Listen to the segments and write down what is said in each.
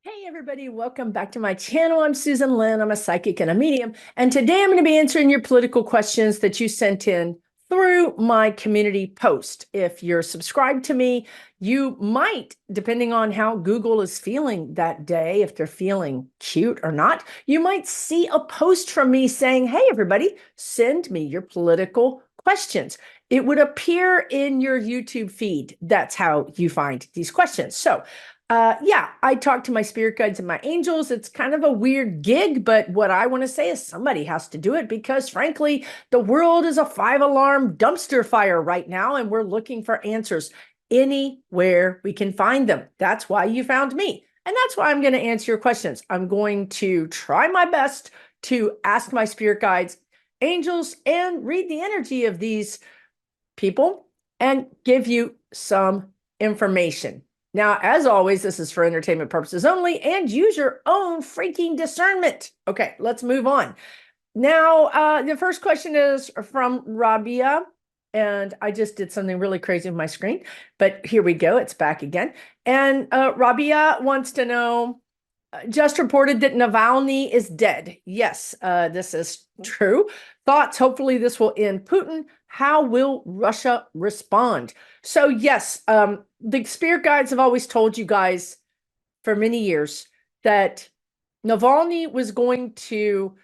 Hey everybody, welcome back to my channel. I'm Susan Lynn. I'm a psychic and a medium. And today I'm going to be answering your political questions that you sent in through my community post. If you're subscribed to me, you might, depending on how Google is feeling that day, if they're feeling cute or not, you might see a post from me saying, hey everybody, send me your political questions. It would appear in your YouTube feed. That's how you find these questions. So yeah, I talk to my spirit guides and my angels. It's kind of a weird gig, but what I want to say is somebody has to do it because, frankly, the world is a five-alarm dumpster fire right now, and we're looking for answers anywhere we can find them. That's why you found me, and that's why I'm going to answer your questions. I'm going to try my best to ask my spirit guides, angels, and read the energy of these people and give you some information. Now, as always, this is for entertainment purposes only, and use your own freaking discernment. Okay, let's move on. Now, the first question is from Rabia, and I just did something really crazy with my screen, but here we go. It's back again. And Rabia wants to know, just reported that Navalny is dead. Yes, this is true. Thoughts, hopefully this will end Putin. How will Russia respond? So yes, the spirit guides have always told you guys for many years that Navalny was going to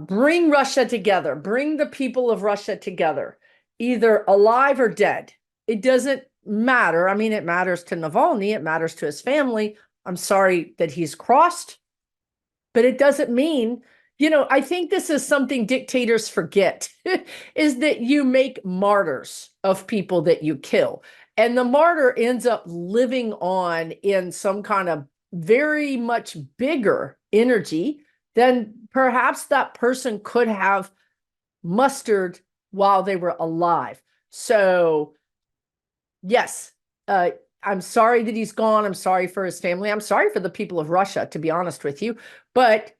bring Russia together, bring the people of Russia together, either alive or dead. It doesn't matter. I mean, it matters to Navalny, it matters to his family. I'm sorry that he's crossed, but it doesn't mean, I think this is something dictators forget, is that you make martyrs of people that you kill. And the martyr ends up living on in some kind of very much bigger energy than perhaps that person could have mustered while they were alive. So, yes, I'm sorry that he's gone. I'm sorry for his family. I'm sorry for the people of Russia, to be honest with you. But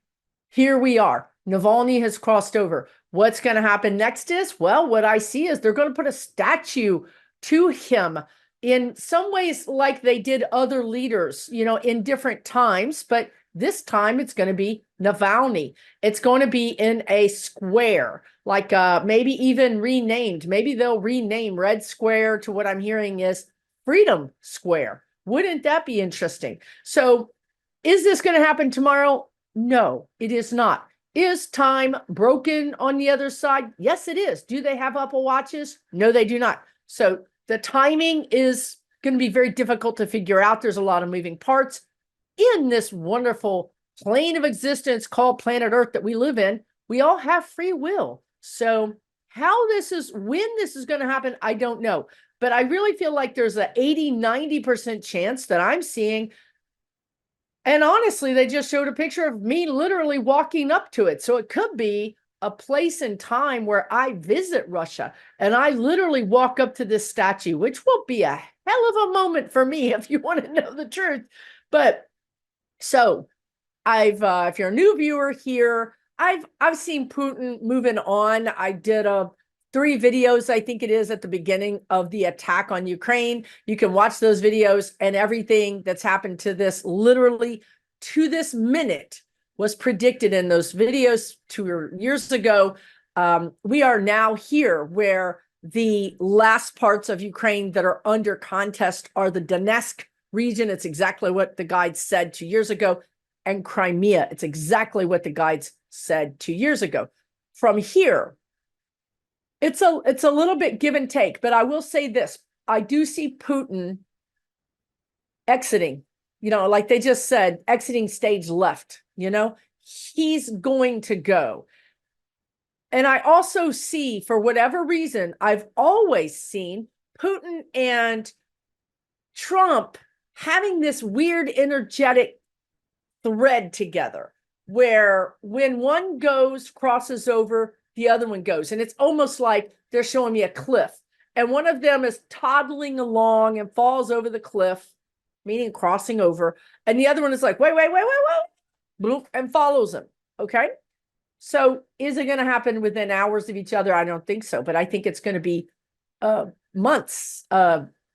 here we are. Navalny has crossed over. What's going to happen next is, well, what I see is they're going to put a statue to him in some ways like they did other leaders, in different times. But this time it's going to be Navalny. It's going to be in a square, like maybe even renamed. Maybe they'll rename Red Square to what I'm hearing is Freedom Square. Wouldn't that be interesting? So is this going to happen tomorrow? No, it is not. Is time broken on the other side? Yes, it is. Do they have Apple Watches? No, they do not. So the timing is going to be very difficult to figure out. There's a lot of moving parts in this wonderful plane of existence called planet Earth that we live in. We all have free will. So when this is going to happen, I don't know. But I really feel like there's an 80-90% chance that I'm seeing. And honestly, they just showed a picture of me literally walking up to it. So it could be a place and time where I visit Russia and I literally walk up to this statue, which will be a hell of a moment for me if you want to know the truth. But so if you're a new viewer here, I've seen Putin moving on. I did 3 videos, I think it is, at the beginning of the attack on Ukraine. You can watch those videos, and everything that's happened to this, literally to this minute, was predicted in those videos 2 years ago. We are now here where the last parts of Ukraine that are under contest are the Donetsk region. It's exactly what the guides said 2 years ago. And Crimea, it's exactly what the guides said 2 years ago. From here, it's a little bit give and take, but I will say this. I do see Putin exiting, like they just said, exiting stage left, he's going to go. And I also see, for whatever reason, I've always seen Putin and Trump having this weird energetic thread together where when one crosses over, the other one goes. And it's almost like they're showing me a cliff. And one of them is toddling along and falls over the cliff, meaning crossing over. And the other one is like, wait, bloop, and follows him. Okay. So is it going to happen within hours of each other? I don't think so. But I think it's going to be months,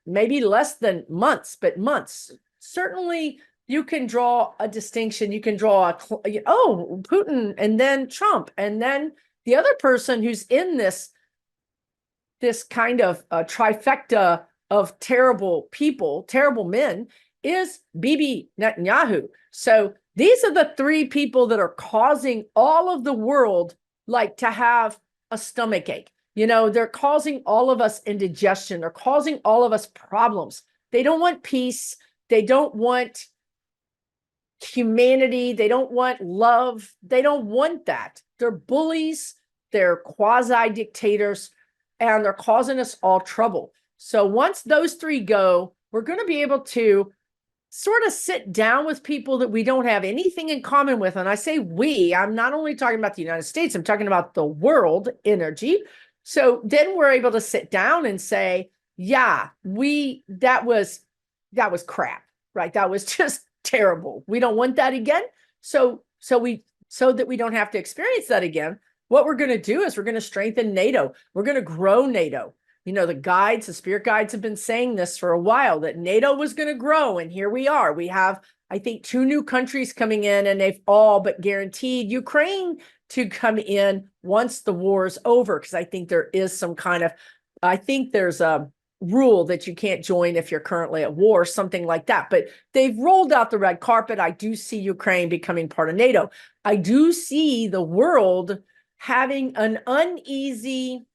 maybe less than months, but months. Certainly you can draw a distinction. You can draw oh, Putin and then Trump and then the other person who's in this kind of trifecta of terrible people, terrible men, is Bibi Netanyahu. So these are the three people that are causing all of the world like to have a stomach ache. You know, they're causing all of us indigestion. They're causing all of us problems. They don't want peace. They don't want humanity. They don't want love. They don't want that. They're bullies. They're quasi dictators, and they're causing us all trouble. So once those three go, we're going to be able to sort of sit down with people that we don't have anything in common with. And I say we, I'm not only talking about the United States, I'm talking about the world energy. So then we're able to sit down and say, yeah, that was crap, right? That was just terrible. We don't want that again. So that we don't have to experience that again, what we're going to do is we're going to strengthen NATO. We're going to grow NATO. You know, the spirit guides have been saying this for a while, that NATO was going to grow. And here we are. We have, I think, 2 new countries coming in, and they've all but guaranteed Ukraine to come in once the war is over. Because I think there is I think there's a rule that you can't join if you're currently at war, something like that. But they've rolled out the red carpet. I do see Ukraine becoming part of NATO. I do see the world having an uneasy,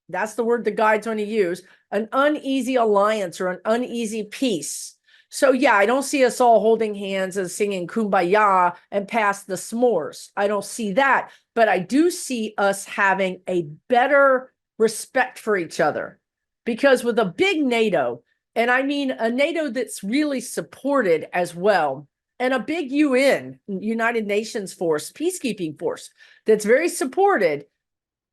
that's the word the guides want to use, an uneasy alliance or an uneasy peace. So yeah, I don't see us all holding hands and singing Kumbaya and pass the s'mores. I don't see that, but I do see us having a better respect for each other. Because with a big NATO, and I mean a NATO that's really supported as well, and a big UN, United Nations force, peacekeeping force, that's very supported.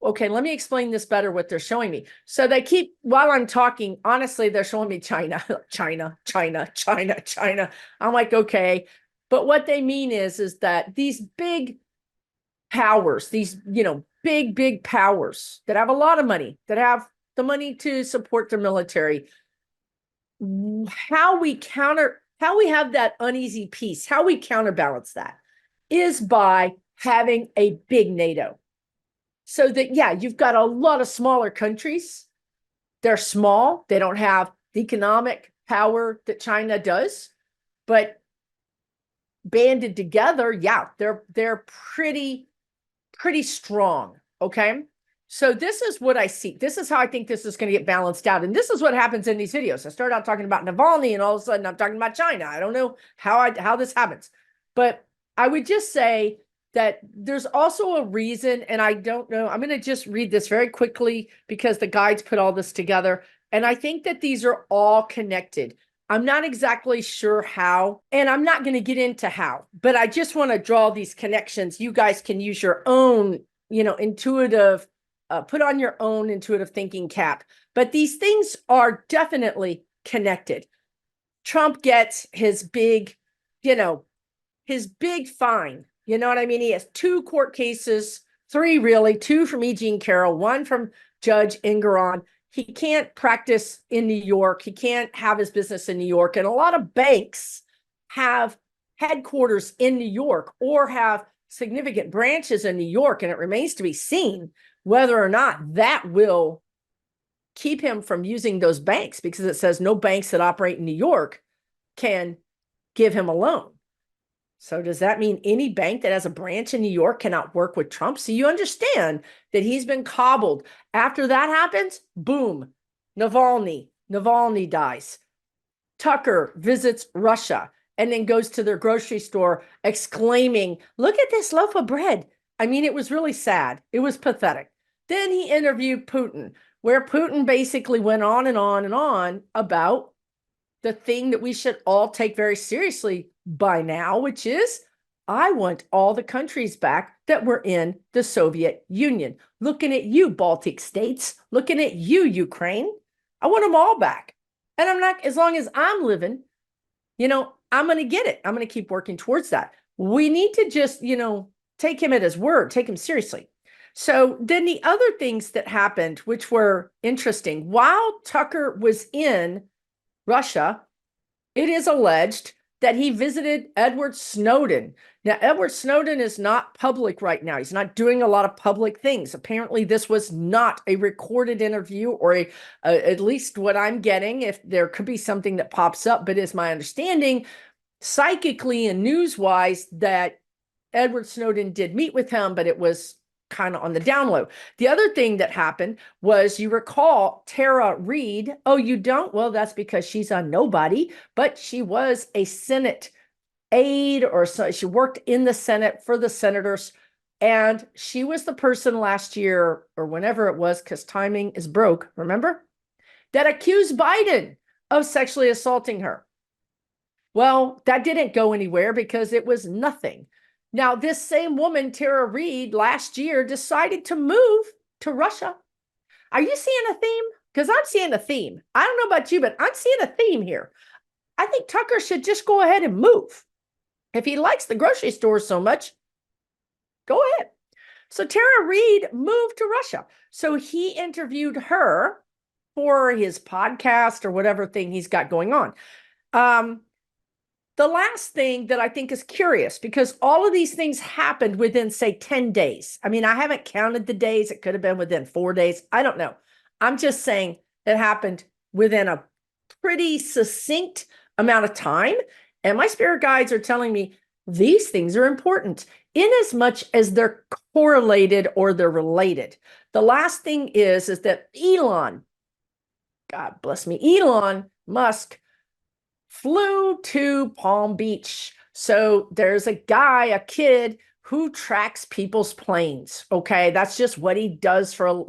Okay, let me explain this better, what they're showing me. So they keep, while I'm talking, honestly, they're showing me China, China, China, China, China. I'm like, okay. But what they mean is that these big powers, these, big powers that have a lot of money, that have the money to support their military, how we have that uneasy peace, how we counterbalance that is by having a big NATO. So that, yeah, you've got a lot of smaller countries. They're small. They don't have the economic power that China does, but banded together, yeah, they're pretty strong. Okay. So this is what I see. This is how I think this is going to get balanced out. And this is what happens in these videos. I start out talking about Navalny, and all of a sudden I'm talking about China. I don't know how this happens, but I would just say that there's also a reason, and I don't know. I'm going to just read this very quickly because the guides put all this together. And I think that these are all connected. I'm not exactly sure how, and I'm not going to get into how, but I just want to draw these connections. You guys can use your own, intuitive, put on your own intuitive thinking cap. But these things are definitely connected. Trump gets his big, fine. You know what I mean? He has 2 court cases, 3 really, 2 from E. Jean Carroll, 1 from Judge Engoron. He can't practice in New York. He can't have his business in New York. And a lot of banks have headquarters in New York or have significant branches in New York. And it remains to be seen whether or not that will keep him from using those banks, because it says no banks that operate in New York can give him a loan. So does that mean any bank that has a branch in New York cannot work with Trump? So you understand that he's been cobbled. After that happens, boom, Navalny dies. Tucker visits Russia and then goes to their grocery store exclaiming, look at this loaf of bread. I mean, it was really sad. It was pathetic. Then he interviewed Putin, where Putin basically went on and on and on about the thing that we should all take very seriously by now, which is, I want all the countries back that were in the Soviet Union. Looking at you, Baltic states, looking at you, Ukraine. I want them all back. And I'm not, as long as I'm living, I'm going to get it. I'm going to keep working towards that. We need to just, take him at his word, take him seriously. So then the other things that happened, which were interesting, while Tucker was in Russia, it is alleged that he visited Edward Snowden. Now, Edward Snowden is not public right now. He's not doing a lot of public things. Apparently, this was not a recorded interview, or at least what I'm getting. If there could be something that pops up, but it's my understanding, psychically and news-wise, that Edward Snowden did meet with him, but it was kind of on the down low. The other thing that happened was, you recall Tara Reid. Oh, you don't? Well, that's because she's a nobody, but she was a Senate aide, or so. She worked in the Senate for the senators. And she was the person last year, or whenever it was, because timing is broke, remember? That accused Biden of sexually assaulting her. Well, that didn't go anywhere because it was nothing. Now, this same woman, Tara Reid, last year decided to move to Russia. Are you seeing a theme? Because I'm seeing a theme. I don't know about you, but I'm seeing a theme here. I think Tucker should just go ahead and move. If he likes the grocery store so much, go ahead. So Tara Reid moved to Russia. So he interviewed her for his podcast or whatever thing he's got going on. The last thing that I think is curious, because all of these things happened within, say, 10 days. I mean, I haven't counted the days. It could have been within 4 days. I don't know. I'm just saying it happened within a pretty succinct amount of time. And my spirit guides are telling me these things are important in as much as they're correlated or they're related. The last thing is that Elon, God bless me, Elon Musk flew to Palm Beach. So there's a guy, a kid, who tracks people's planes. Okay, that's just what he does for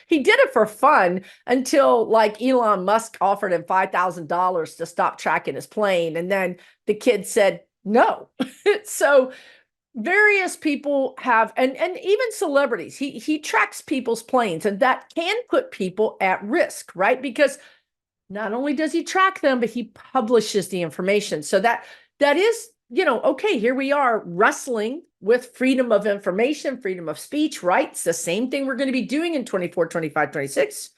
he did it for fun until, like, Elon Musk offered him $5,000 to stop tracking his plane, and then the kid said no. So various people have, and even celebrities, he tracks people's planes, and that can put people at risk, right? Because not only does he track them, but he publishes the information. So that is, okay, here we are wrestling with freedom of information, freedom of speech, right? It's the same thing we're going to be doing in 24, 25, 26.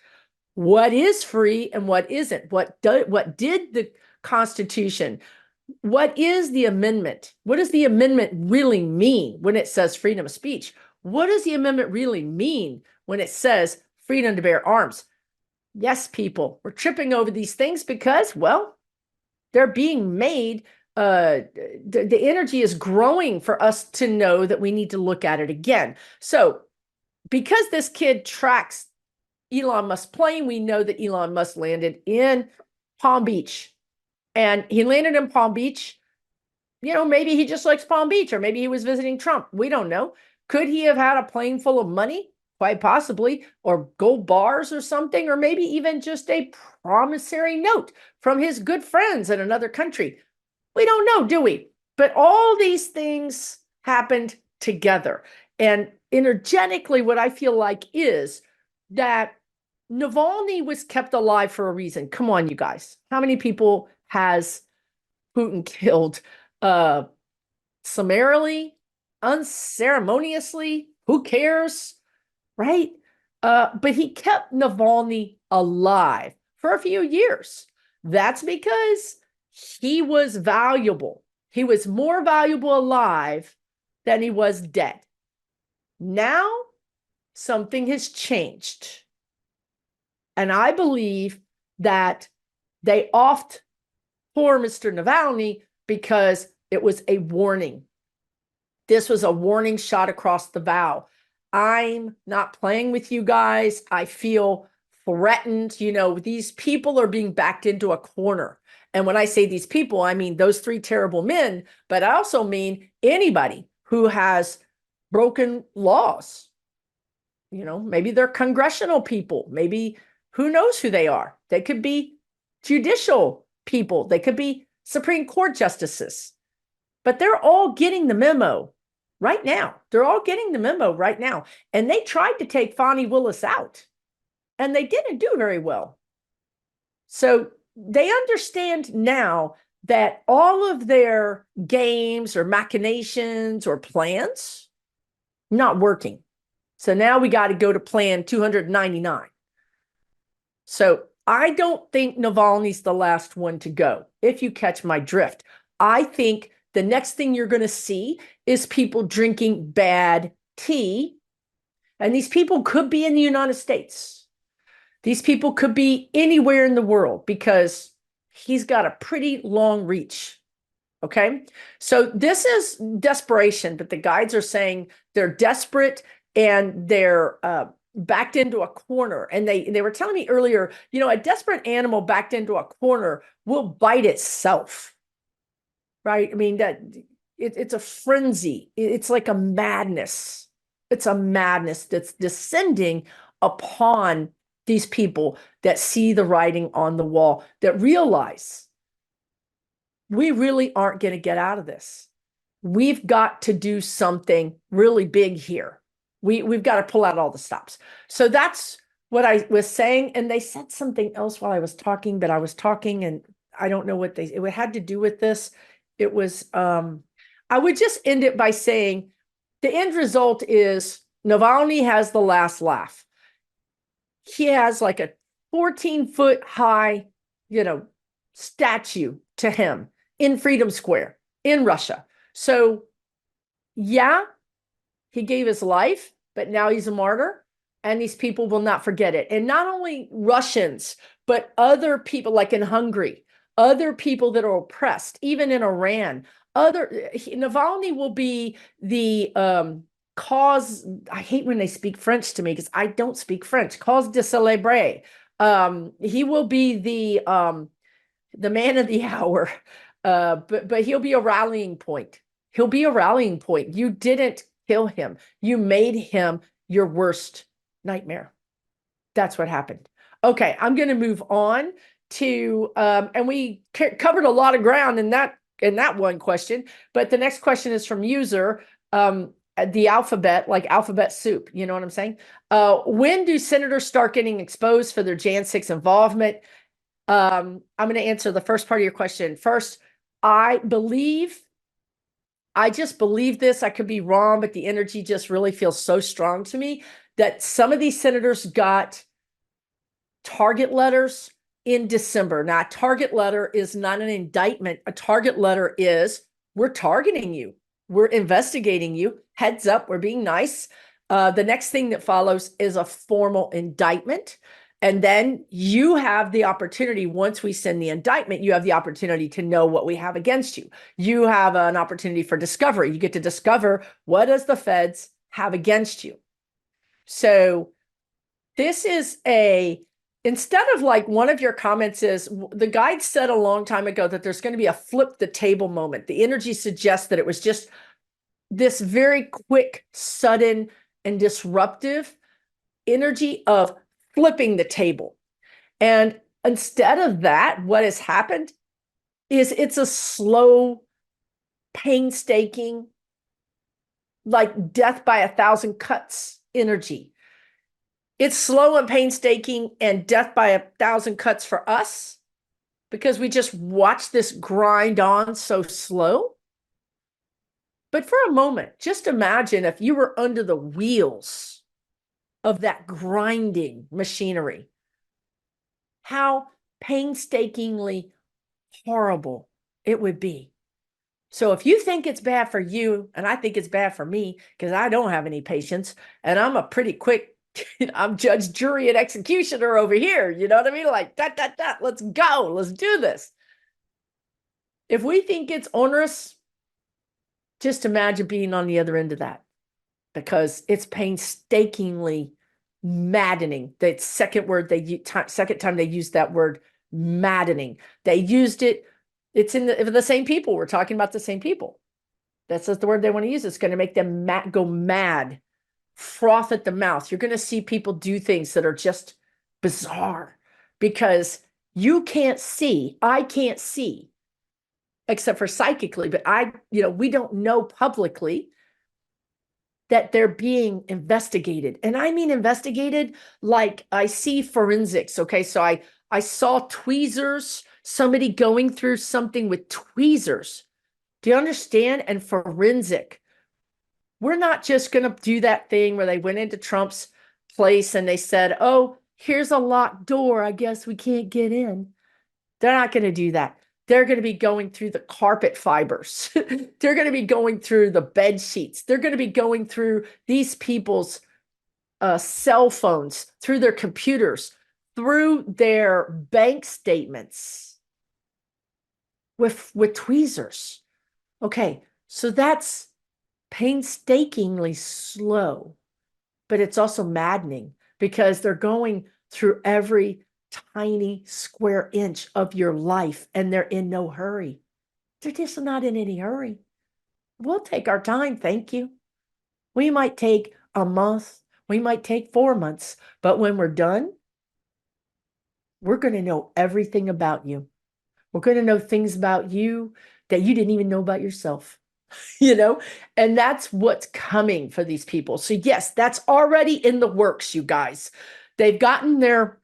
What is free and what isn't? What did the Constitution, what is the amendment? What does the amendment really mean when it says freedom of speech? What does the amendment really mean when it says freedom to bear arms? Yes, people, we're tripping over these things because, well, they're being made. The energy is growing for us to know that we need to look at it again. So because this kid tracks Elon Musk's plane, we know that Elon Musk landed in Palm Beach. And he landed in Palm Beach. Maybe he just likes Palm Beach, or maybe he was visiting Trump. We don't know. Could he have had a plane full of money? Quite possibly, or gold bars or something, or maybe even just a promissory note from his good friends in another country. We don't know, do we? But all these things happened together. And energetically, what I feel like is that Navalny was kept alive for a reason. Come on, you guys. How many people has Putin killed? Summarily, unceremoniously? Who cares? Right? But he kept Navalny alive for a few years. That's because he was valuable. He was more valuable alive than he was dead. Now, something has changed. And I believe that they offed poor Mr. Navalny because it was a warning. This was a warning shot across the bow. I'm not playing with you guys. I feel threatened. These people are being backed into a corner. And when I say these people, I mean those three terrible men, but I also mean anybody who has broken laws. Maybe they're congressional people. Maybe who knows who they are. They could be judicial people. They could be Supreme Court justices. But they're all getting the memo right now. They're all getting the memo right now. And they tried to take Fani Willis out, and they didn't do very well. So they understand now that all of their games or machinations or plans not working. So now we got to go to plan 299. So I don't think Navalny's the last one to go, if you catch my drift. I think the next thing you're going to see is people drinking bad tea. And these people could be in the United States. These people could be anywhere in the world because he's got a pretty long reach. Okay. So this is desperation, but the guides are saying they're desperate and they're backed into a corner. And they were telling me earlier, a desperate animal backed into a corner will bite itself. Right? I mean, it's a frenzy. It's like a madness. It's a madness that's descending upon these people that see the writing on the wall, that realize we really aren't going to get out of this. We've got to do something really big here. We've got to pull out all the stops. So that's what I was saying. And they said something else while I was talking, but I was talking and I don't know what it had to do with this. It was, I would just end it by saying the end result is Navalny has the last laugh. He has like a 14-foot high, statue to him in Freedom Square in Russia. So yeah, he gave his life, but now he's a martyr and these people will not forget it. And not only Russians, but other people like in Hungary, other people that are oppressed, even in Iran, Navalny will be the cause. I hate when they speak French to me because I don't speak French. Cause de célébrer. He will be the man of the hour, but he'll be a rallying point. He'll be a rallying point. You didn't kill him. You made him your worst nightmare. That's what happened. Okay, I'm going to move on to, and we covered a lot of ground in that one question, but the next question is from user, the alphabet, like alphabet soup. You know what I'm saying? When do senators start getting exposed for their Jan 6 involvement? I'm going to answer the first part of your question first. I just believe this. I could be wrong, but the energy just really feels so strong to me that some of these senators got target letters in December. Now, a target letter is not an indictment. A target letter is, we're targeting you. We're investigating you. Heads up, we're being nice. The next thing that follows is a formal indictment. And then you have the opportunity, once we send the indictment, you have the opportunity to know what we have against you. You have an opportunity for discovery. You get to discover, what does the feds have against you? So this is instead of like one of your comments is, the guide said a long time ago that there's going to be a flip the table moment. The energy suggests that it was just this very quick, sudden, and disruptive energy of flipping the table. And instead of that, what has happened is it's a slow, painstaking, like death by 1,000 cuts energy. It's slow and painstaking and death by 1,000 cuts for us because we just watch this grind on so slow. But for a moment, just imagine if you were under the wheels of that grinding machinery, how painstakingly horrible it would be. So if you think it's bad for you, and I think it's bad for me, because I don't have any patience, and I'm a pretty quick, I'm judge, jury, and executioner over here. You know what I mean? Like, let's go. Let's do this. If we think it's onerous, just imagine being on the other end of that, because it's painstakingly maddening. The second time they used that word, maddening. They used it. It's in the same people. We're talking about the same people. That's the word they want to use. It's going to make them go mad, froth at the mouth. You're going to see people do things that are just bizarre because you can't see. I can't see, except for psychically, but we don't know publicly that they're being investigated. And I mean investigated like I see forensics. Okay, so I saw tweezers, somebody going through something with tweezers. Do you understand? And forensic. We're not just going to do that thing where they went into Trump's place and they said, oh, here's a locked door. I guess we can't get in. They're not going to do that. They're going to be going through the carpet fibers. They're going to be going through the bed sheets. They're going to be going through these people's cell phones, through their computers, through their bank statements with tweezers. Okay, so that's painstakingly slow, but it's also maddening because they're going through every tiny square inch of your life and they're in no hurry. They're just not in any hurry. We'll take our time, thank you. We might take a month, we might take 4 months, but when we're done, we're going to know everything about you. We're going to know things about you that you didn't even know about yourself, and that's what's coming for these people. So yes, that's already in the works, you guys. They've gotten their,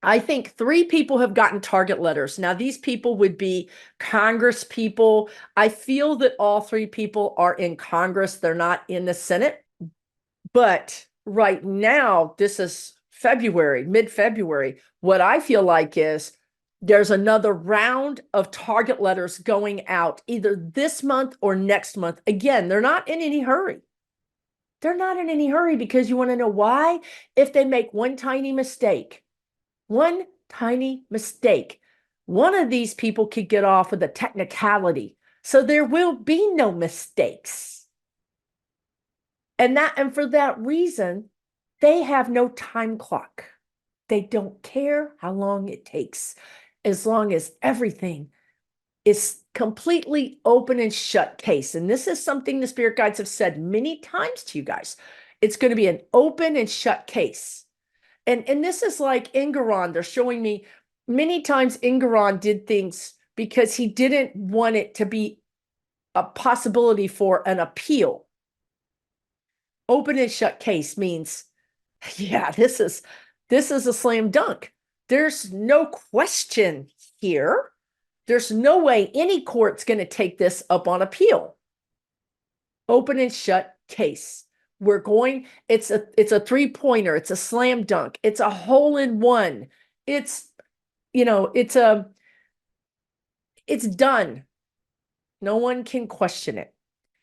I think 3 people have gotten target letters. Now, these people would be Congress people. I feel that all 3 people are in Congress. They're not in the Senate. But right now, this is February, mid-February. What I feel like is there's another round of target letters going out either this month or next month. Again, they're not in any hurry. They're not in any hurry because you want to know why? If they make one tiny mistake, one of these people could get off with a technicality. So there will be no mistakes. And for that reason, they have no time clock. They don't care how long it takes, as long as everything is completely open and shut case. And this is something the spirit guides have said many times to you guys. It's going to be an open and shut case. And this is like Ingaron. They're showing me many times Ingaron did things because he didn't want it to be a possibility for an appeal. Open and shut case means, yeah, this is a slam dunk. There's no question here. There's no way any court's going to take this up on appeal. Open and shut case. It's a 3-pointer. It's a slam dunk. It's a hole in one. It's done. No one can question it.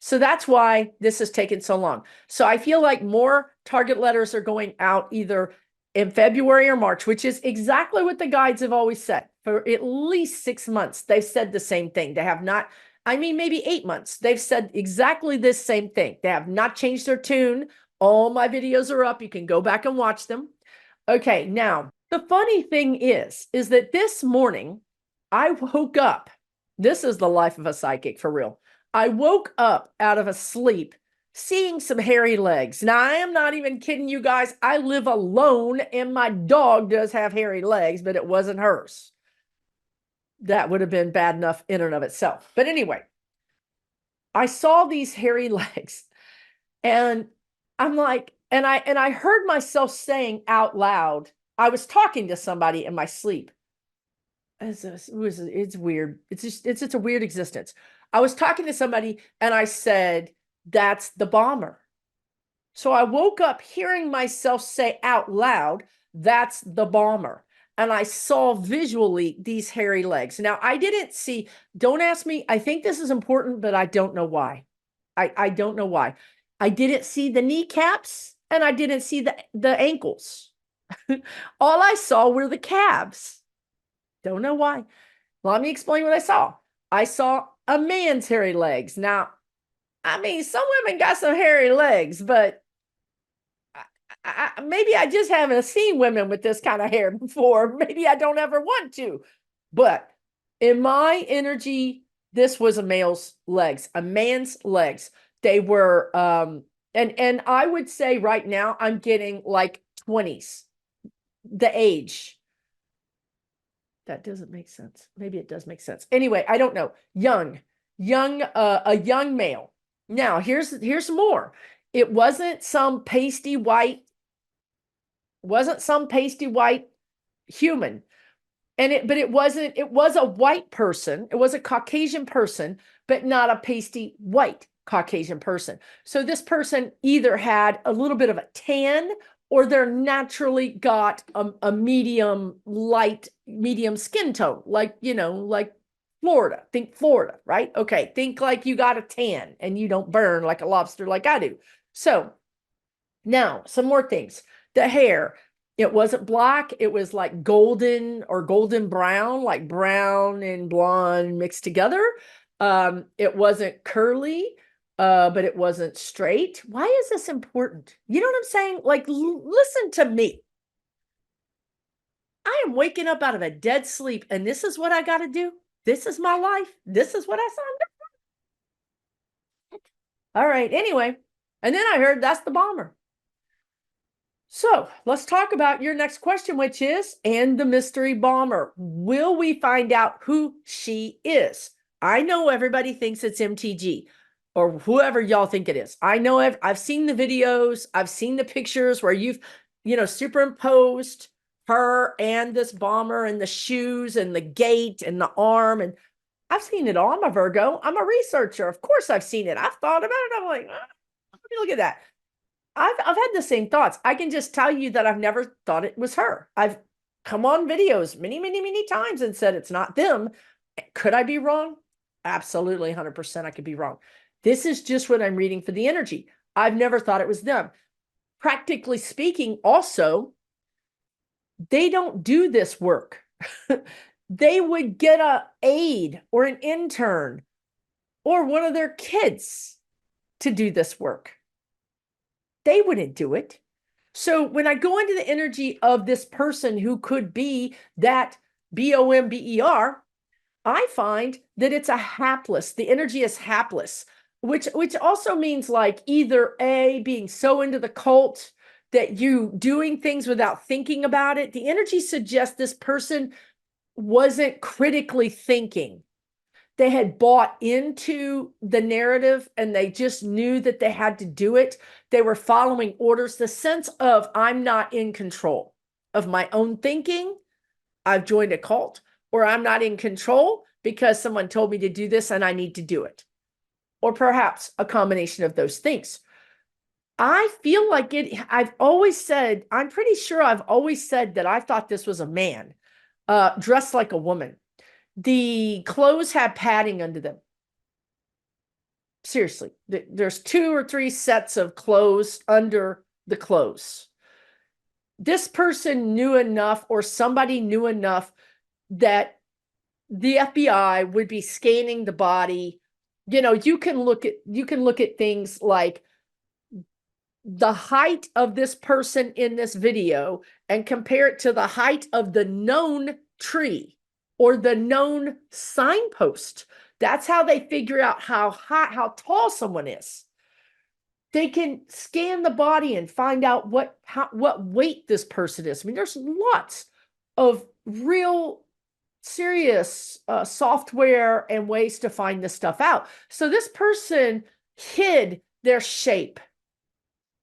So that's why this has taken so long. So I feel like more target letters are going out either in February or March, which is exactly what the guides have always said. For at least 6 months, they've said the same thing. They have not, maybe 8 months. They've said exactly this same thing. They have not changed their tune. All my videos are up. You can go back and watch them. Okay, now, the funny thing is that this morning, I woke up. This is the life of a psychic, for real. I woke up out of a sleep seeing some hairy legs. Now, I am not even kidding you guys. I live alone and my dog does have hairy legs, but it wasn't hers. That would have been bad enough in and of itself. But anyway, I saw these hairy legs and I'm like, and I heard myself saying out loud, I was talking to somebody in my sleep. It's weird. It's a weird existence. I was talking to somebody and I said, that's the bomber. So I woke up hearing myself say out loud, that's the bomber. And I saw visually these hairy legs. Now, I didn't see, don't ask me, I think this is important, but I don't know why. I don't know why. I didn't see the kneecaps and I didn't see the ankles. All I saw were the calves. Don't know why. Let me explain what I saw. I saw a man's hairy legs. Now, some women got some hairy legs, but maybe I just haven't seen women with this kind of hair before. Maybe I don't ever want to. But in my energy, this was a male's legs, a man's legs. They were, and I would say right now, I'm getting like 20s, the age. That doesn't make sense. Maybe it does make sense. Anyway, I don't know. A young male. Now, here's more. It wasn't some pasty white human. But it was a white person. It was a Caucasian person, but not a pasty white Caucasian person. So this person either had a little bit of a tan or they're naturally got a medium skin tone, like, like Florida. Think Florida, right? Okay. Think like you got a tan and you don't burn like a lobster like I do. So now some more things. The hair, it wasn't black. It was like golden or golden brown, like brown and blonde mixed together. It wasn't curly, but it wasn't straight. Why is this important? You know what I'm saying? Like, listen to me. I am waking up out of a dead sleep, and this is what I got to do. This is my life. This is what I signed up for. All right. Anyway, and then I heard that's the bomber. So let's talk about your next question, which is, and the mystery bomber. Will we find out who she is? I know everybody thinks it's MTG or whoever y'all think it is. I know I've seen the videos. I've seen the pictures where you've, superimposed her and this bomber and the shoes and the gait and the arm. And I've seen it all. I'm a Virgo. I'm a researcher. Of course I've seen it. I've thought about it. I'm like, let me look at that. I've had the same thoughts. I can just tell you that I've never thought it was her. I've come on videos many, many, many times and said it's not them. Could I be wrong? Absolutely, 100% I could be wrong. This is just what I'm reading for the energy. I've never thought it was them. Practically speaking, also, they don't do this work. They would get an aide or an intern or one of their kids to do this work. They wouldn't do it. So when I go into the energy of this person who could be that BOMBER, I find that it's a hapless. The energy is hapless, which also means like either A, being so into the cult that you doing things without thinking about it. The energy suggests this person wasn't critically thinking. They had bought into the narrative and they just knew that they had to do it. They were following orders, the sense of I'm not in control of my own thinking. I've joined a cult, or I'm not in control because someone told me to do this and I need to do it. Or perhaps a combination of those things. I feel like I've always said, I'm pretty sure I've always said that I thought this was a man dressed like a woman. The clothes have padding under them. Seriously, there's 2 or 3 sets of clothes under the clothes. This person knew enough, or somebody knew enough, that the FBI would be scanning the body. You can look at things like the height of this person in this video and compare it to the height of the known tree or the known signpost. That's how they figure out how tall someone is. They can scan the body and find out what weight this person is. I mean, there's lots of real serious software and ways to find this stuff out. So this person hid their shape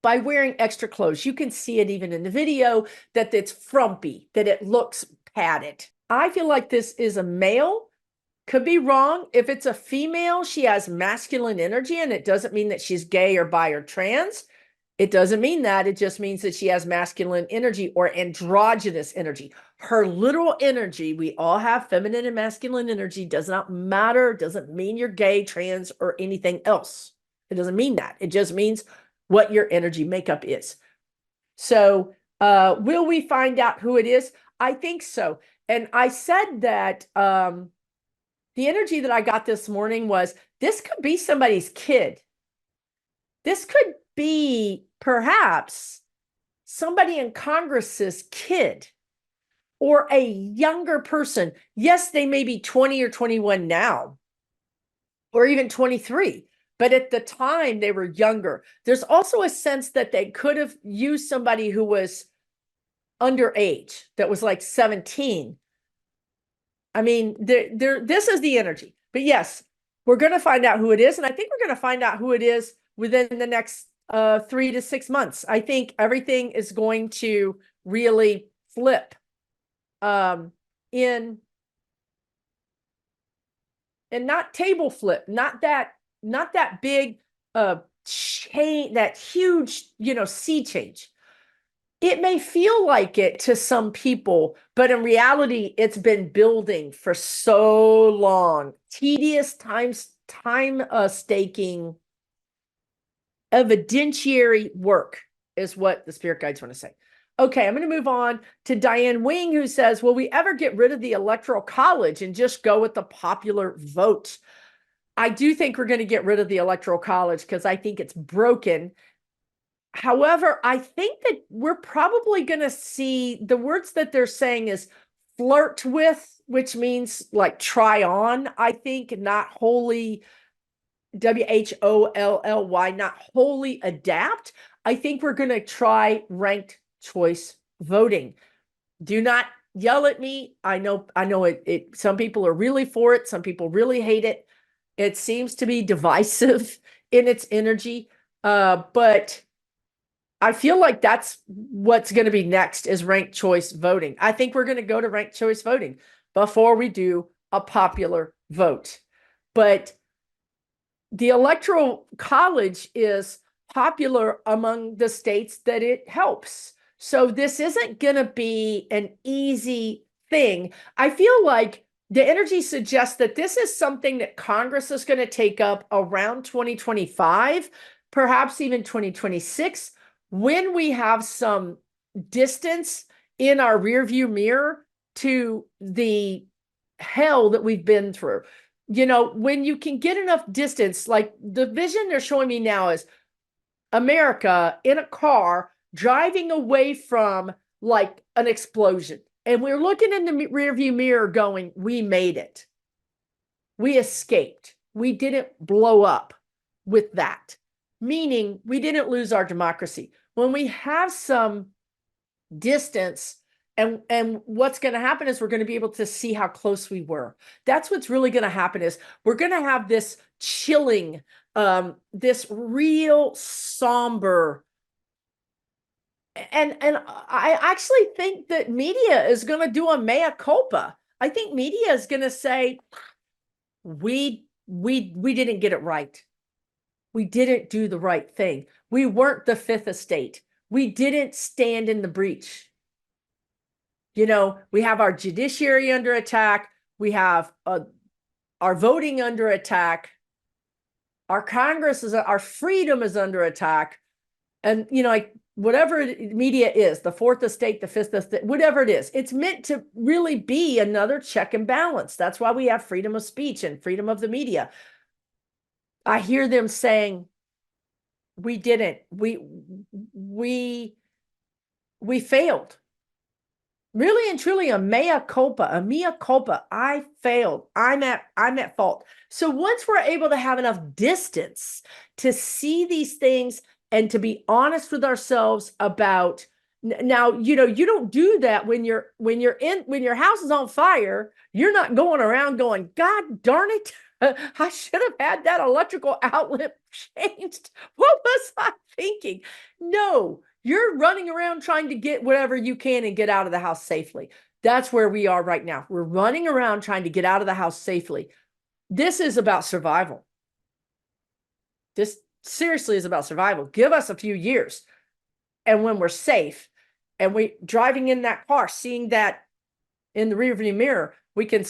by wearing extra clothes. You can see it even in the video that it's frumpy, that it looks padded. I feel like this is a male. Could be wrong. If it's a female, she has masculine energy, and it doesn't mean that she's gay or bi or trans. It doesn't mean that. It just means that she has masculine energy or androgynous energy. Her literal energy, we all have feminine and masculine energy, does not matter. It doesn't mean you're gay, trans, or anything else. It doesn't mean that. It just means what your energy makeup is. So will we find out who it is? I think so. And I said that the energy that I got this morning was, this could be somebody's kid. This could be perhaps somebody in Congress's kid or a younger person. Yes, they may be 20 or 21 now, or even 23. But at the time, they were younger. There's also a sense that they could have used somebody who was underage, that was like 17. I mean, this is the energy. But yes, we're going to find out who it is. And I think we're going to find out who it is within the next 3 to 6 months. I think everything is going to really flip and not table flip, not that big change, that huge, sea change. It may feel like it to some people, but in reality, it's been building for so long. Tedious time staking evidentiary work is what the spirit guides want to say. Okay, I'm going to move on to Diane Wing, who says, will we ever get rid of the Electoral College and just go with the popular vote? I do think we're going to get rid of the Electoral College because I think it's broken. However, I think that we're probably going to see the words that they're saying is flirt with, which means like try on, I think, not wholly WHOLLY, not wholly adapt. I think we're going to try ranked choice voting. Do not yell at me. I know it some people are really for it, some people really hate it. It seems to be divisive in its energy, but I feel like that's what's going to be next is ranked choice voting. I think we're going to go to ranked choice voting before we do a popular vote. But the Electoral College is popular among the states that it helps. So this isn't going to be an easy thing. I feel like the energy suggests that this is something that Congress is going to take up around 2025, perhaps even 2026, when we have some distance in our rearview mirror to the hell that we've been through. You know, when you can get enough distance, like the vision they're showing me now is America in a car driving away from like an explosion. And we're looking in the rearview mirror going, we made it. We escaped. We didn't blow up with that, meaning we didn't lose our democracy. When we have some distance, and what's going to happen is we're going to be able to see how close we were. That's what's really going to happen is we're going to have this chilling, this real somber. And I actually think that media is going to do a mea culpa. I think media is going to say, we didn't get it right. We didn't do the right thing. We weren't the fifth estate. We didn't stand in the breach. You know, we have our judiciary under attack. We have our voting under attack. Our Congress our freedom is under attack. And, you know, like whatever media is, the fourth estate, the fifth estate, whatever it is, it's meant to really be another check and balance. That's why we have freedom of speech and freedom of the media. I hear them saying, we didn't, we failed. Really and truly a mea culpa. I failed. I'm at fault. So once we're able to have enough distance to see these things and to be honest with ourselves about now, you know, you don't do that when your house is on fire. You're not going around going, God darn it, I should have had that electrical outlet changed. What was I thinking? No, you're running around trying to get whatever you can and get out of the house safely. That's where we are right now. We're running around trying to get out of the house safely. This is about survival. This seriously is about survival. Give us a few years. And when we're safe and we driving in that car, seeing that in the rearview mirror, we can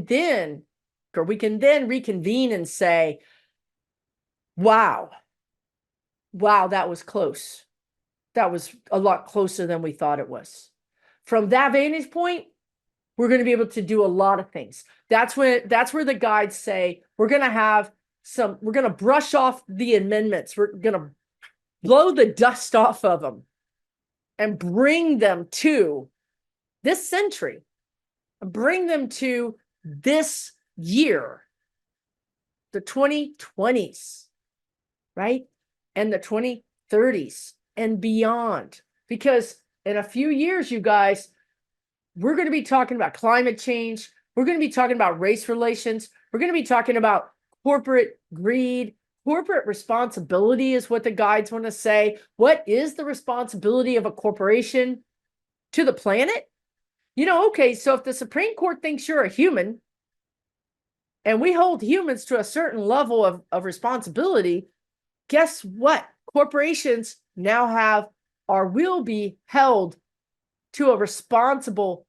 then reconvene and say, wow, that was close. That was a lot closer than we thought it was. From that vantage point, we're going to be able to do a lot of things. That's where the guides say we're going to brush off the amendments. We're going to blow the dust off of them and bring them to this century, bring them to this year, the 2020s, right? And the 2030s and beyond. Because in a few years, you guys, we're going to be talking about climate change. We're going to be talking about race relations. We're going to be talking about corporate greed. Corporate responsibility is what the guides want to say. What is the responsibility of a corporation to the planet? You know, okay, so if the Supreme Court thinks you're a human and we hold humans to a certain level of responsibility, guess what? Corporations now have or will be held to a responsible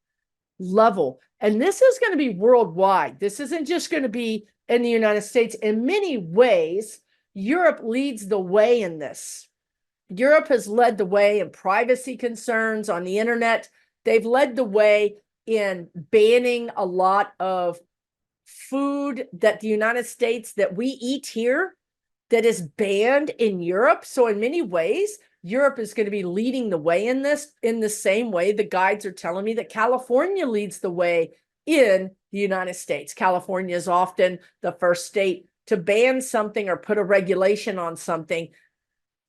level. And this is going to be worldwide. This isn't just going to be in the United States. In many ways, Europe leads the way in this. Europe has led the way in privacy concerns on the internet. They've led the way in banning a lot of food that the United States that we eat here that is banned in Europe. So in many ways, Europe is going to be leading the way in this, in the same way the guides are telling me that California leads the way in the United States. California is often the first state to ban something or put a regulation on something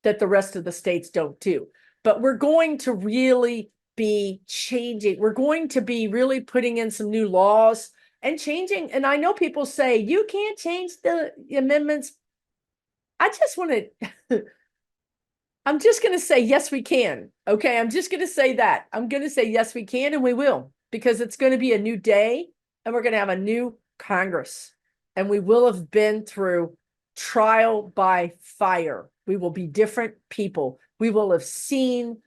that the rest of the states don't do. But we're going to really be changing. We're going to be really putting in some new laws and changing. And I know people say, you can't change the amendments. I just want to, I'm just going to say, yes, we can. Okay. I'm just going to say that. I'm going to say, yes, we can. And we will, because it's going to be a new day and we're going to have a new Congress and we will have been through trial by fire. We will be different people. We will have seen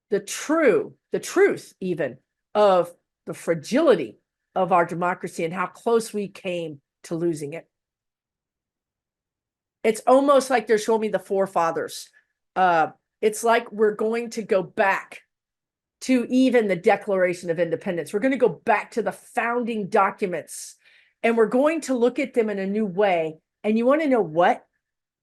the truth even of the fragility of our democracy and how close we came to losing it. It's almost like they're showing me the forefathers. It's like we're going to go back to even the Declaration of Independence. We're going to go back to the founding documents and we're going to look at them in a new way. And you want to know what?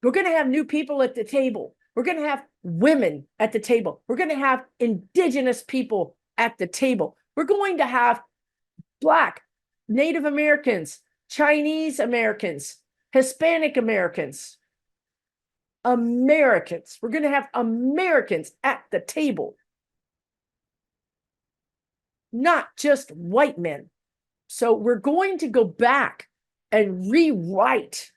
We're going to have new people at the table. We're going to have women at the table. We're going to have indigenous people at the table. We're going to have Black, Native Americans, Chinese Americans, Hispanic Americans, Americans. We're going to have Americans at the table, not just white men. So we're going to go back and rewrite.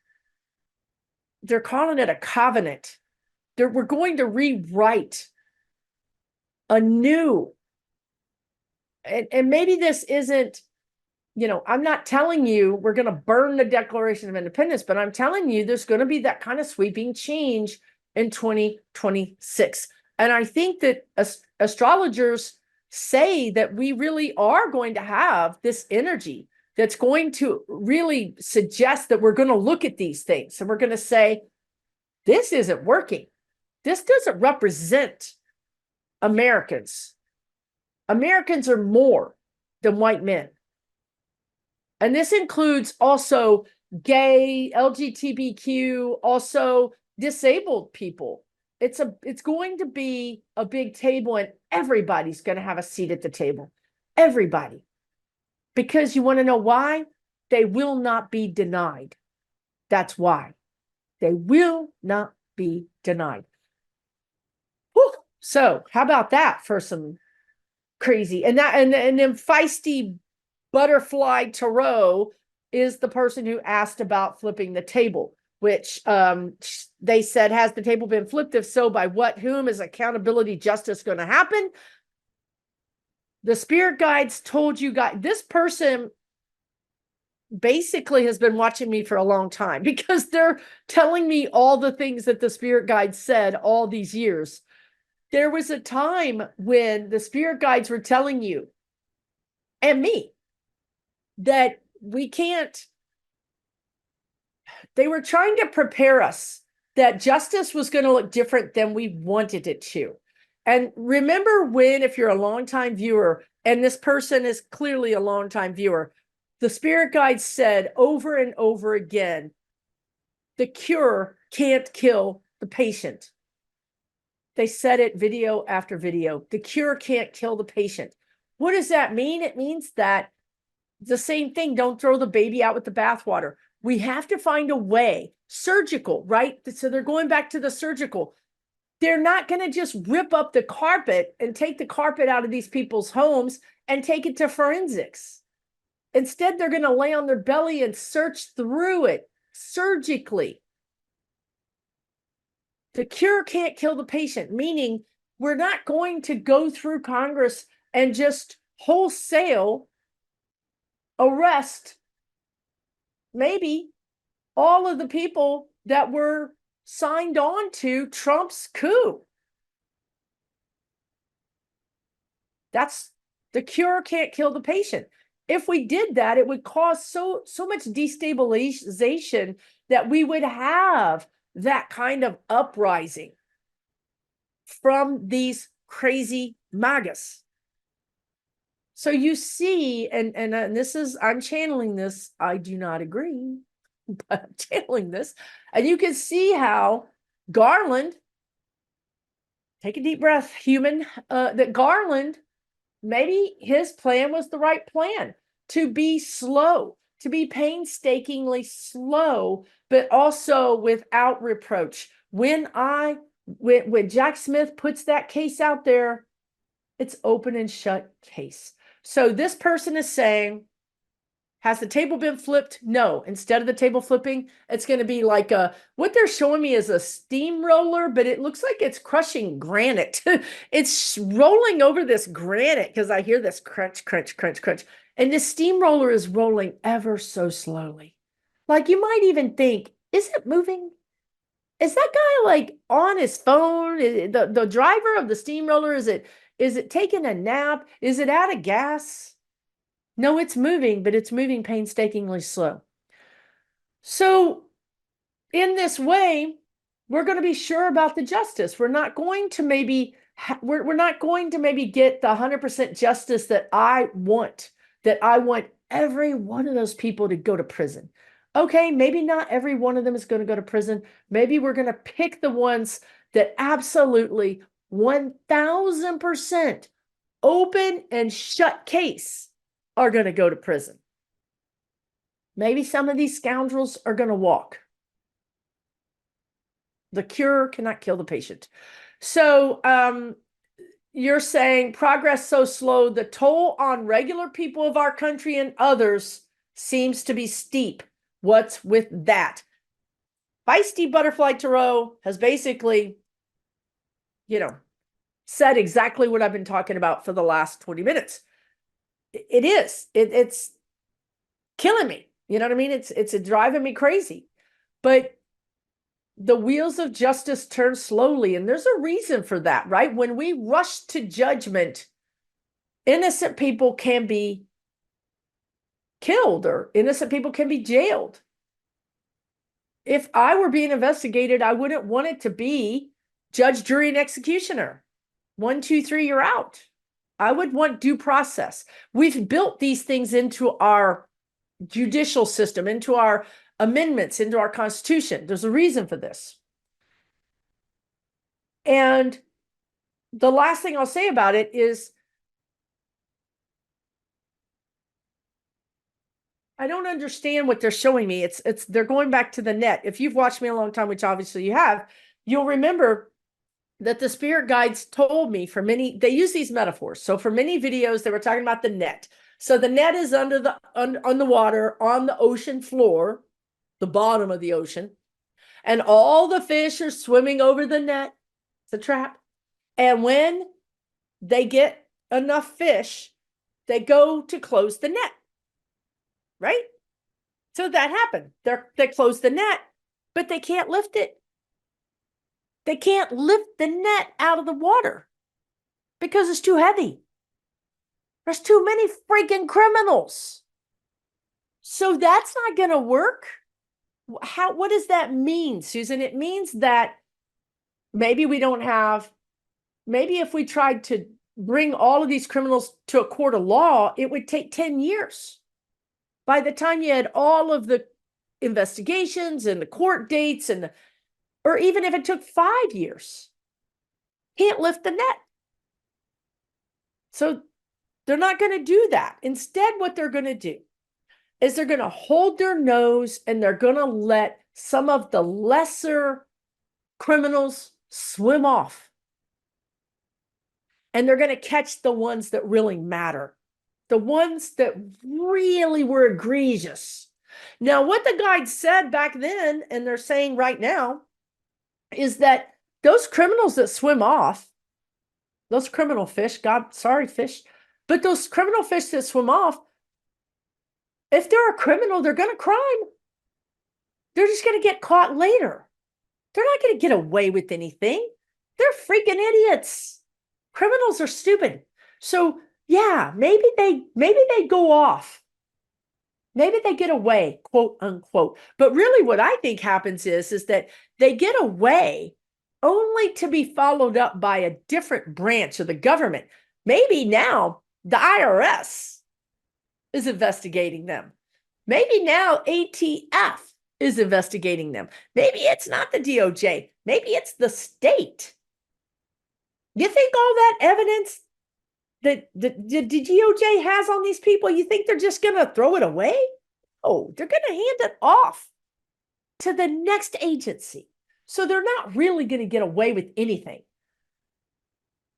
They're calling it a covenant. We're going to rewrite anew. And maybe this isn't, I'm not telling you we're going to burn the Declaration of Independence, but I'm telling you there's going to be that kind of sweeping change in 2026. And I think that astrologers say that we really are going to have this energy that's going to really suggest that we're going to look at these things and we're going to say, this isn't working. This doesn't represent Americans. Americans are more than white men. And this includes also gay, LGBTQ, also disabled people. It's going to be a big table and everybody's going to have a seat at the table. Everybody. Because you want to know why? They will not be denied. That's why. They will not be denied. Whew. So how about that for some crazy? And then Feisty Butterfly Tarot is the person who asked about flipping the table, which they said, has the table been flipped? If so, by what, whom? Is accountability, justice going to happen? The spirit guides told you guys, this person basically has been watching me for a long time because they're telling me all the things that the spirit guides said all these years. There was a time when the spirit guides were telling you and me that we can't, they were trying to prepare us that justice was going to look different than we wanted it to. And remember when, if you're a longtime viewer, and this person is clearly a longtime viewer, the spirit guides said over and over again, the cure can't kill the patient. They said it video after video. The cure can't kill the patient. What does that mean? It means that the same thing, don't throw the baby out with the bathwater. We have to find a way, surgical, right? So they're going back to the surgical. They're not going to just rip up the carpet and take the carpet out of these people's homes and take it to forensics. Instead, they're going to lay on their belly and search through it surgically. The cure can't kill the patient, meaning we're not going to go through Congress and just wholesale arrest maybe all of the people that were signed on to Trump's coup. The cure can't kill the patient. If we did that, it would cause so much destabilization that we would have that kind of uprising from these crazy MAGAs. So you see, and this is, I'm channeling this, I do not agree, but I'm channeling this, and you can see how Garland, take a deep breath, human, that Garland, maybe his plan was the right plan, to be slow, to be painstakingly slow, but also without reproach. When Jack Smith puts that case out there, it's open and shut case. So this person is saying, has the table been flipped? No. Instead of the table flipping, it's going to be like what they're showing me is a steamroller, but it looks like it's crushing granite. It's rolling over this granite because I hear this crunch, crunch, crunch, crunch. And this steamroller is rolling ever so slowly. Like you might even think, is it moving? Is that guy like on his phone? The driver of the steamroller, is it taking a nap? Is it out of gas? No, it's moving, but it's moving painstakingly slow. So in this way, we're going to be sure about the justice. We're not going to maybe get the 100% justice that I want every one of those people to go to prison. Okay, maybe not every one of them is going to go to prison. Maybe we're going to pick the ones that absolutely 1000% open and shut case are going to go to prison. Maybe some of these scoundrels are going to walk. The cure cannot kill the patient. So you're saying progress so slow, the toll on regular people of our country and others seems to be steep. What's with that? Feisty Butterfly Tarot has basically, said exactly what I've been talking about for the last 20 minutes. It is. It's killing me. You know what I mean? It's driving me crazy. But the wheels of justice turn slowly, and there's a reason for that, right? When we rush to judgment, innocent people can be killed or innocent people can be jailed. If I were being investigated, I wouldn't want it to be judge, jury, and executioner. 1, 2, 3, you're out. I would want due process. We've built these things into our judicial system, into our amendments, into our Constitution. There's a reason for this. And the last thing I'll say about it is I don't understand what they're showing me. They're going back to the net. If you've watched me a long time, which obviously you have, you'll remember that the spirit guides told me they use these metaphors. So for many videos, they were talking about the net. So the net is on the water, on the ocean floor, the bottom of the ocean, and all the fish are swimming over the net. It's a trap. And when they get enough fish, they go to close the net, right? So that happened. They close the net, but they can't lift it. They can't lift the net out of the water because it's too heavy. There's too many freaking criminals. So that's not going to work. What does that mean, Susan? It means that maybe if we tried to bring all of these criminals to a court of law, it would take 10 years. By the time you had all of the investigations and the court dates or even if it took 5 years, can't lift the net. So they're not going to do that. Instead, what they're going to do is they're going to hold their nose and they're going to let some of the lesser criminals swim off. And they're going to catch the ones that really matter, the ones that really were egregious. Now, what the guides said back then, and they're saying right now, is that those criminals that swim off, those criminal fish, fish, but those criminal fish that swim off, if they're a criminal, they're going to crime. They're just going to get caught later. They're not going to get away with anything. They're freaking idiots. Criminals are stupid. So yeah, maybe they go off. Maybe they get away, quote unquote. But really what I think happens is that they get away only to be followed up by a different branch of the government. Maybe now the IRS is investigating them. Maybe now ATF is investigating them. Maybe it's not the DOJ. Maybe it's the state. You think all that evidence that the DOJ has on these people, you think they're just going to throw it away? Oh, they're going to hand it off to the next agency. So they're not really going to get away with anything.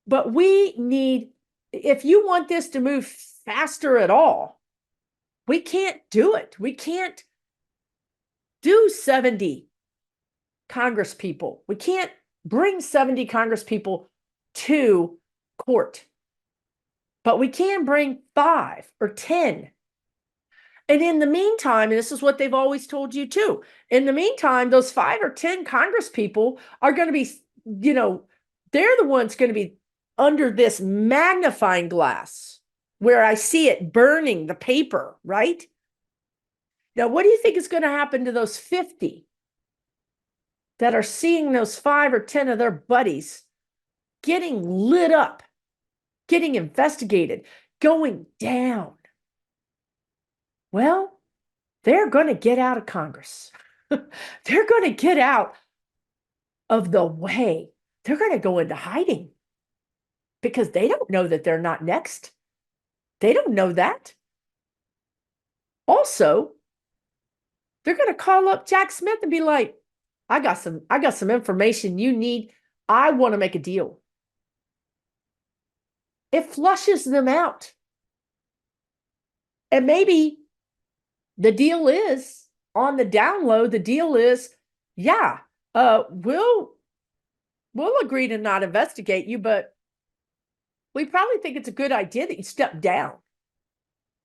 But we need, if you want this to move faster at all, we can't do it. We can't do 70 Congress people. We can't bring 70 Congress people to court. But we can bring 5 or 10. And in the meantime, and this is what they've always told you too, in the meantime, those 5 or 10 Congress people are going to be, they're the ones going to be under this magnifying glass where I see it burning the paper, right? Now, what do you think is going to happen to those 50 that are seeing those 5 or 10 of their buddies getting lit up, getting investigated, going down? Well, they're going to get out of Congress. They're going to get out of the way. They're going to go into hiding because they don't know that they're not next. They don't know that. Also, they're going to call up Jack Smith and be like, I got some information you need. I want to make a deal. It flushes them out. And maybe the deal is on the down low, the deal is, yeah, we'll agree to not investigate you, but we probably think it's a good idea that you step down.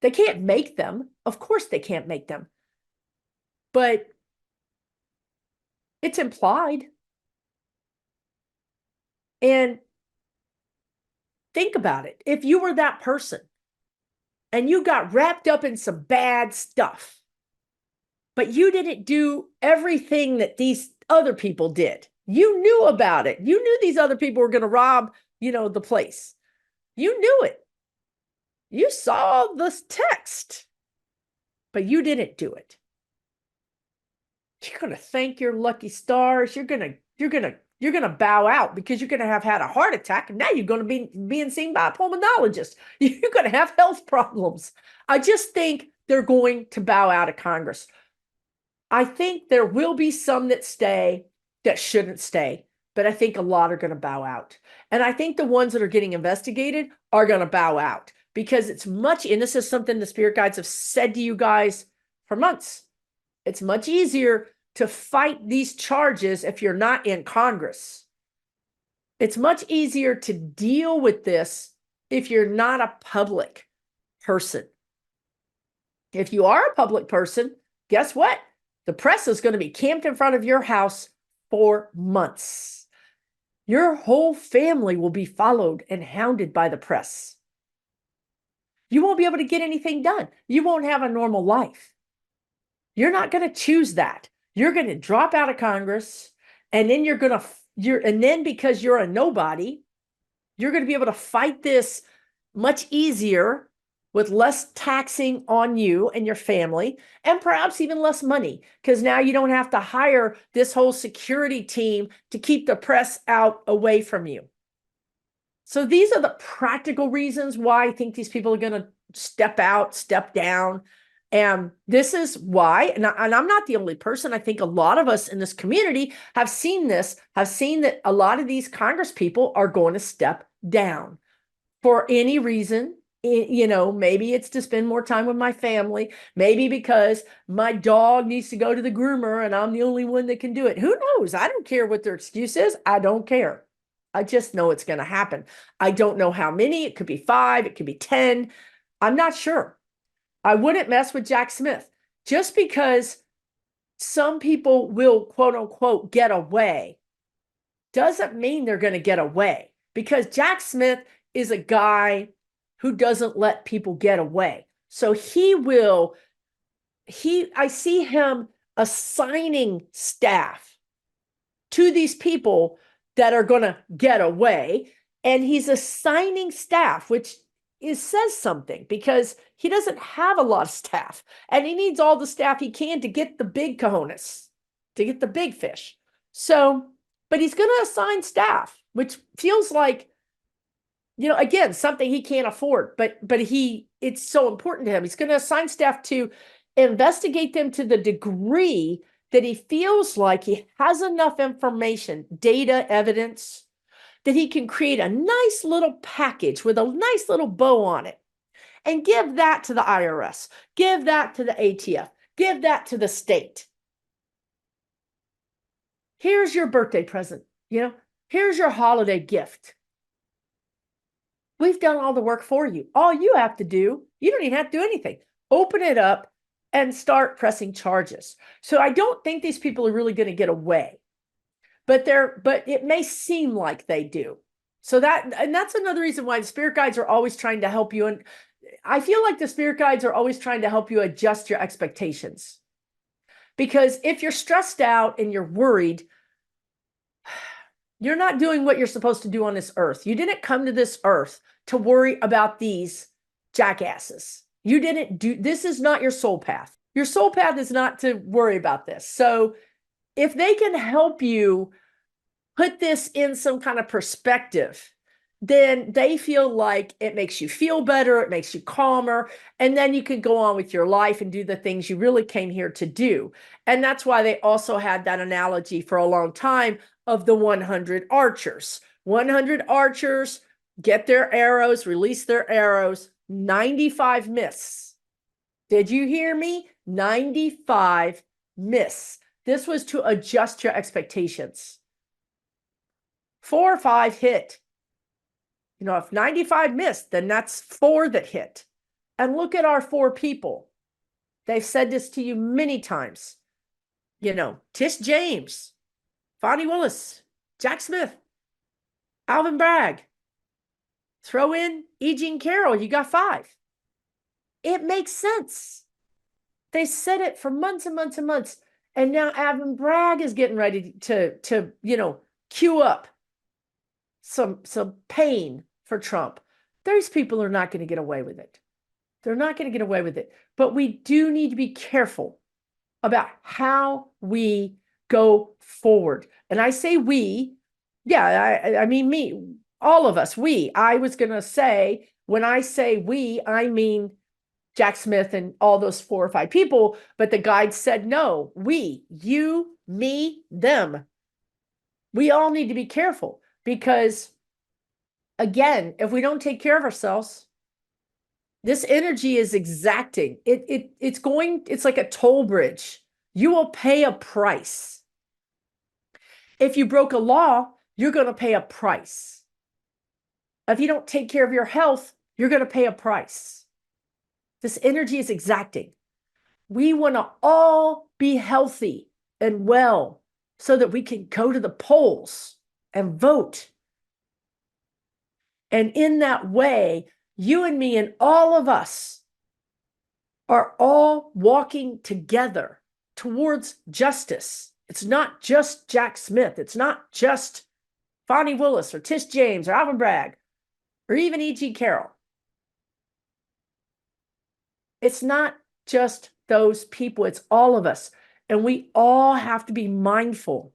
They can't make them. Of course they can't make them. But it's implied. And think about it. If you were that person and you got wrapped up in some bad stuff, but you didn't do everything that these other people did. You knew about it. You knew these other people were going to rob, the place. You knew it. You saw this text, but you didn't do it. You're going to thank your lucky stars. You're going to bow out because you're going to have had a heart attack, and now you're going to be being seen by a pulmonologist. You're going to have health problems. I just think they're going to bow out of Congress. I think there will be some that stay that shouldn't stay, but I think a lot are going to bow out. And I think the ones that are getting investigated are going to bow out because it's much, and this is something the spirit guides have said to you guys for months. It's much easier to fight these charges if you're not in Congress. It's much easier to deal with this if you're not a public person. If you are a public person, guess what? The press is going to be camped in front of your house for months. Your whole family will be followed and hounded by the press. You won't be able to get anything done. You won't have a normal life. You're not going to choose that. You're going to drop out of Congress, and then and then because you're a nobody, you're going to be able to fight this much easier with less taxing on you and your family, and perhaps even less money, because now you don't have to hire this whole security team to keep the press out away from you. So these are the practical reasons why I think these people are going to step out, step down. And this is why, and I'm not the only person. I think a lot of us in this community have seen this, have seen that a lot of these Congress people are going to step down for any reason. Maybe it's to spend more time with my family. Maybe because my dog needs to go to the groomer and I'm the only one that can do it. Who knows? I don't care what their excuse is. I don't care. I just know it's going to happen. I don't know how many. It could be 5. It could be 10. I'm not sure. I wouldn't mess with Jack Smith just because some people will, quote unquote, get away. Doesn't mean they're going to get away, because Jack Smith is a guy who doesn't let people get away. So I see him assigning staff to these people that are going to get away. And he's assigning staff, which says something, because he doesn't have a lot of staff and he needs all the staff he can to get the big cojones, to get the big fish. So, but he's going to assign staff, which feels like, again, something he can't afford, but it's so important to him. He's going to assign staff to investigate them to the degree that he feels like he has enough information, data, evidence, that he can create a nice little package with a nice little bow on it and give that to the IRS, give that to the ATF, give that to the state. Here's your birthday present, here's your holiday gift. We've done all the work for you. All you have to do, you don't even have to do anything. Open it up and start pressing charges. So I don't think these people are really going to get away, but it may seem like they do. So that's another reason why the spirit guides are always trying to help you. And I feel like the spirit guides are always trying to help you adjust your expectations. Because if you're stressed out and you're worried, you're not doing what you're supposed to do on this earth. You didn't come to this earth to worry about these jackasses. You didn't do, this is not your soul path. Your soul path is not to worry about this. So if they can help you put this in some kind of perspective, then they feel like it makes you feel better, it makes you calmer, and then you can go on with your life and do the things you really came here to do. And that's why they also had that analogy for a long time of the 100 archers. 100 archers get their arrows, release their arrows, 95 miss. Did you hear me? 95 miss. This was to adjust your expectations. 4 or 5 hit. If 95 missed, then that's 4 that hit. And look at our 4 people. They've said this to you many times. Tish James, Fonnie Willis, Jack Smith, Alvin Bragg. Throw in E. Jean Carroll, you got 5. It makes sense. They said it for months and months and months. And now Alvin Bragg is getting ready to cue up some pain for Trump. Those people are not going to get away with it. They're not going to get away with it. But we do need to be careful about how we go forward. And I say we, I mean me, all of us, we. I was going to say, when I say we, I mean Jack Smith and all those 4 or 5 people, but the guide said, no, we, you, me, them. We all need to be careful because, again, if we don't take care of ourselves, this energy is exacting. It's like a toll bridge. You will pay a price. If you broke a law, you're going to pay a price. If you don't take care of your health, you're going to pay a price. This energy is exacting. We want to all be healthy and well so that we can go to the polls and vote. And in that way, you and me and all of us are all walking together towards justice. It's not just Jack Smith. It's not just Fonnie Willis or Tish James or Alvin Bragg or even E.G. Carroll. It's not just those people. It's all of us. And we all have to be mindful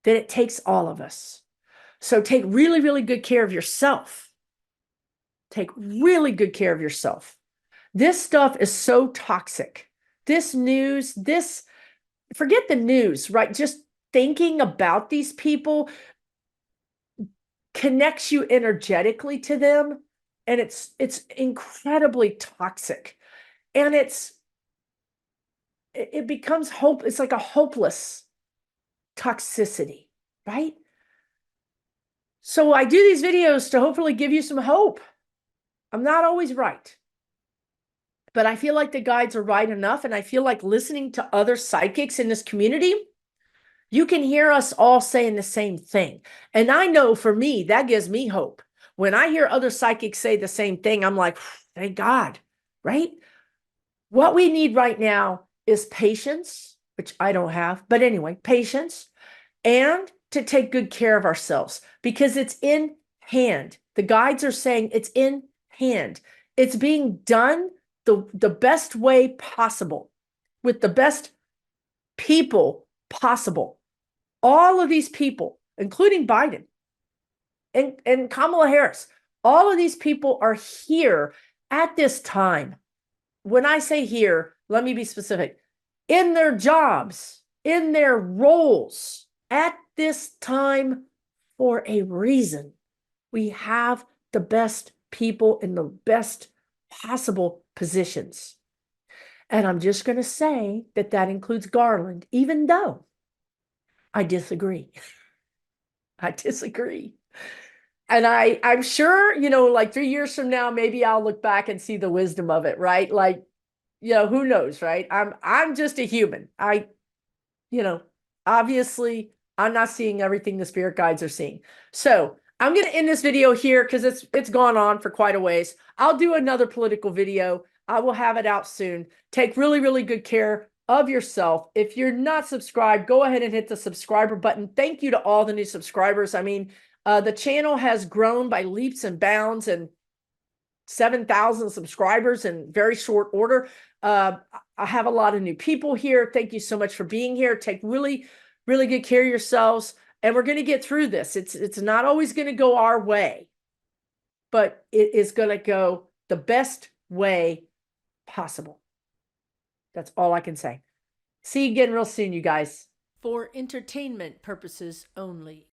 that it takes all of us. So take really, really good care of yourself. Take really good care of yourself. This stuff is so toxic. This news, forget the news, right? Just thinking about these people connects you energetically to them. And it's incredibly toxic. And it becomes hope. It's like a hopeless toxicity, right? So I do these videos to hopefully give you some hope. I'm not always right, but I feel like the guides are right enough. And I feel like listening to other psychics in this community, you can hear us all saying the same thing. And I know for me, that gives me hope. when I hear other psychics say the same thing, I'm like, thank God, right? What we need right now is patience, which I don't have, but anyway, patience, and to take good care of ourselves because it's in hand. The guides are saying it's in hand. It's being done the best way possible with the best people possible. All of these people, including Biden and Kamala Harris, all of these people are here at this time. When I say here, let me be specific, in their jobs, in their roles at this time for a reason. We have the best people in the best possible positions. And I'm just going to say that that includes Garland, even though I disagree. I disagree. And I'm sure, like 3 years from now, maybe I'll look back and see the wisdom of it, right? Like, who knows, right? I'm just a human. Obviously I'm not seeing everything the spirit guides are seeing. So I'm going to end this video here because it's gone on for quite a ways. I'll do another political video. I will have it out soon. Take really, really good care of yourself. If you're not subscribed, go ahead and hit the subscriber button. Thank you to all the new subscribers. I mean, the channel has grown by leaps and bounds and 7,000 subscribers in very short order. I have a lot of new people here. Thank you so much for being here. Take really, really good care of yourselves. And we're going to get through this. It's not always going to go our way, but it is going to go the best way possible. That's all I can say. See you again real soon, you guys. For entertainment purposes only.